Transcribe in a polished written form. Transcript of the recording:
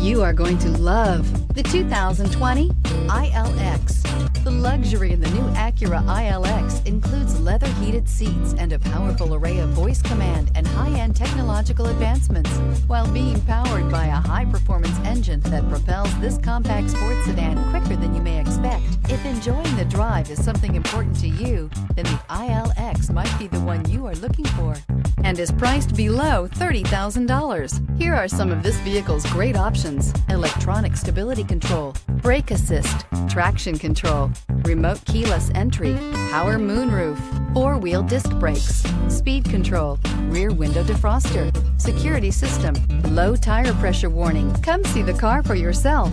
You are going to love the 2020 ILX. The luxury in the new Acura ILX includes leather heated seats and a powerful array of voice command and high-end technological advancements, while being powered by a high-performance engine that propels this compact sports sedan quicker than you may expect. If enjoying the drive is something important to you, then the ILX might be the one you are looking for, and is priced below $30,000. Here are some of this vehicle's great options: electronic stability control, brake assist, traction control, remote keyless entry, power moonroof, four-wheel disc brakes, speed control, rear window defroster, security system, low tire pressure warning. Come see the car for yourself.